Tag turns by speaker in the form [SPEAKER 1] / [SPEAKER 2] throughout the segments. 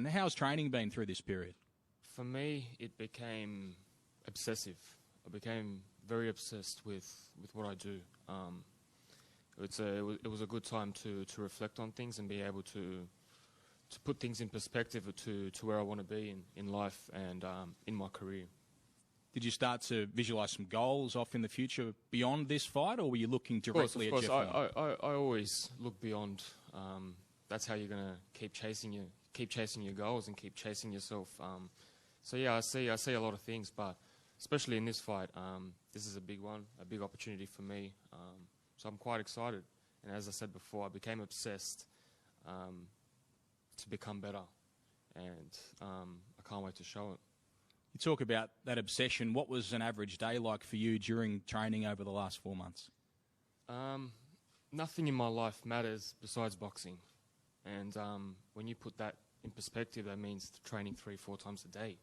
[SPEAKER 1] And how's training been through this period?
[SPEAKER 2] For me, it became obsessive. I became very obsessed with what I do. It was a good time to reflect on things and be able to put things in perspective to where I want to be in life and in my career.
[SPEAKER 1] Did you start to visualise some goals off in the future beyond this fight, or were you looking directly at Jeff Horn?
[SPEAKER 2] I always look beyond. That's how you're going to keep chasing your goals and keep chasing yourself. So yeah, I see a lot of things, but especially in this fight, this is a big one, a big opportunity for me. So I'm quite excited. And as I said before, I became obsessed to become better, and I can't wait to show it.
[SPEAKER 1] You talk about that obsession. What was an average day like for you during training over the last 4 months?
[SPEAKER 2] Nothing in my life matters besides boxing. And when you put that in perspective, that means training 3-4 times a day.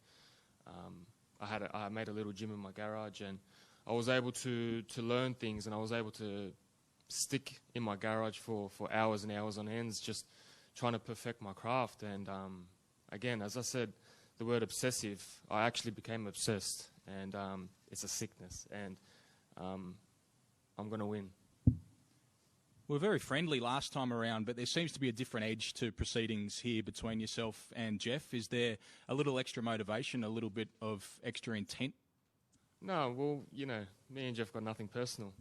[SPEAKER 2] I made a little gym in my garage, and I was able to learn things, and I was able to stick in my garage for hours and hours on ends, just trying to perfect my craft. And again, as I said, the word obsessive, I actually became obsessed, and it's a sickness, and I'm going to win.
[SPEAKER 1] We were very friendly last time around, but there seems to be a different edge to proceedings here between yourself and Jeff. Is there a little extra motivation, a little bit of extra intent?
[SPEAKER 2] No, well, you know, me and Jeff got nothing personal.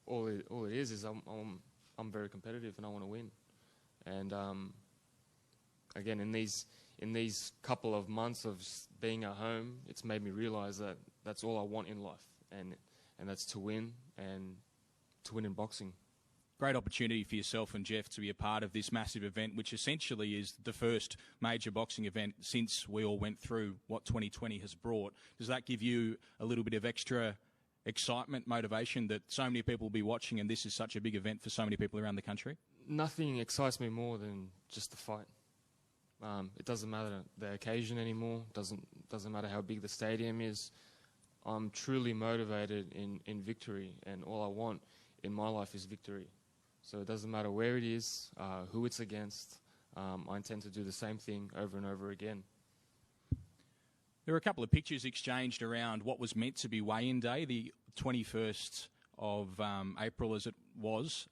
[SPEAKER 2] All it is I'm very competitive and I want to win. And again, in these couple of months of being at home, it's made me realise that that's all I want in life, and that's to win, and to win in boxing.
[SPEAKER 1] Great opportunity for yourself and Jeff to be a part of this massive event, which essentially is the first major boxing event since we all went through what 2020 has brought. Does that give you a little bit of extra excitement, motivation that so many people will be watching, and this is such a big event for so many people around the country?
[SPEAKER 2] Nothing excites me more than just the fight. It doesn't matter the occasion anymore. Doesn't matter how big the stadium is. I'm truly motivated in victory, and all I want in my life is victory. So it doesn't matter where it is, who it's against. I intend to do the same thing over and over again.
[SPEAKER 1] There were a couple of pictures exchanged around what was meant to be weigh-in day, the 21st of April as it was.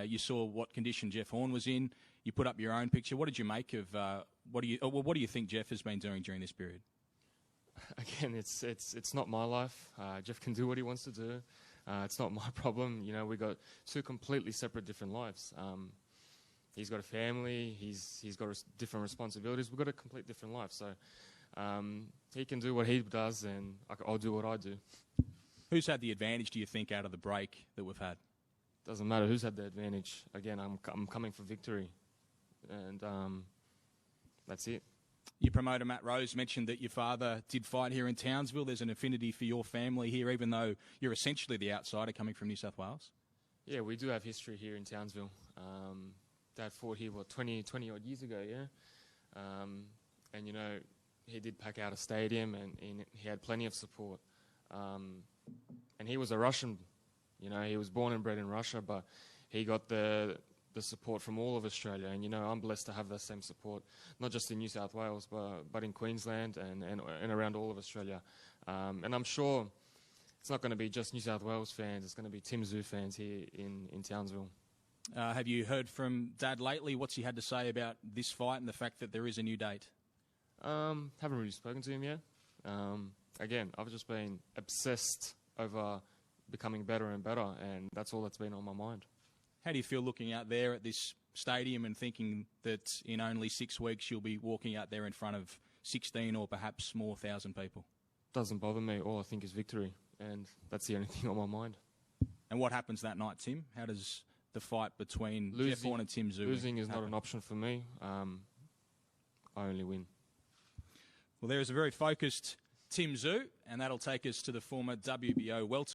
[SPEAKER 1] You saw what condition Jeff Horn was in. You put up your own picture. What did you make of what do you think Jeff has been doing during this period?
[SPEAKER 2] Again, it's not my life. Jeff can do what he wants to do. It's not my problem. You know, we got two completely separate, different lives. He's got a family. He's got different responsibilities. We've got a complete different life. So he can do what he does, and I'll do what I do.
[SPEAKER 1] Who's had the advantage, do you think, out of the break that we've had?
[SPEAKER 2] Doesn't matter who's had the advantage. Again, I'm coming for victory, and that's it.
[SPEAKER 1] Your promoter, Matt Rose, mentioned that your father did fight here in Townsville. There's an affinity for your family here, even though you're essentially the outsider coming from New South Wales.
[SPEAKER 2] Yeah, we do have history here in Townsville. Dad fought here, 20 odd years ago, yeah? And, you know, he did pack out a stadium, and he had plenty of support. And he was a Russian, you know, he was born and bred in Russia, but he got the support from all of Australia. And, you know, I'm blessed to have that same support, not just in New South Wales, but in Queensland and around all of Australia. And I'm sure it's not going to be just New South Wales fans, it's going to be TSZYU fans here in Townsville.
[SPEAKER 1] Have you heard from Dad lately? What's he had to say about this fight and the fact that there is a new date?
[SPEAKER 2] Haven't really spoken to him yet. Again, I've just been obsessed over becoming better and better, and that's all that's been on my mind.
[SPEAKER 1] How do you feel looking out there at this stadium and thinking that in only 6 weeks you'll be walking out there in front of 16 or perhaps more thousand people?
[SPEAKER 2] Doesn't bother me. All I think is victory, and that's the only thing on my mind.
[SPEAKER 1] And what happens that night, Tim? How does the fight between Jeff Horn and TSZYU
[SPEAKER 2] losing is
[SPEAKER 1] happen?
[SPEAKER 2] not an option for me. I only win.
[SPEAKER 1] Well, there is a very focused TSZYU, and that'll take us to the former WBO welterweight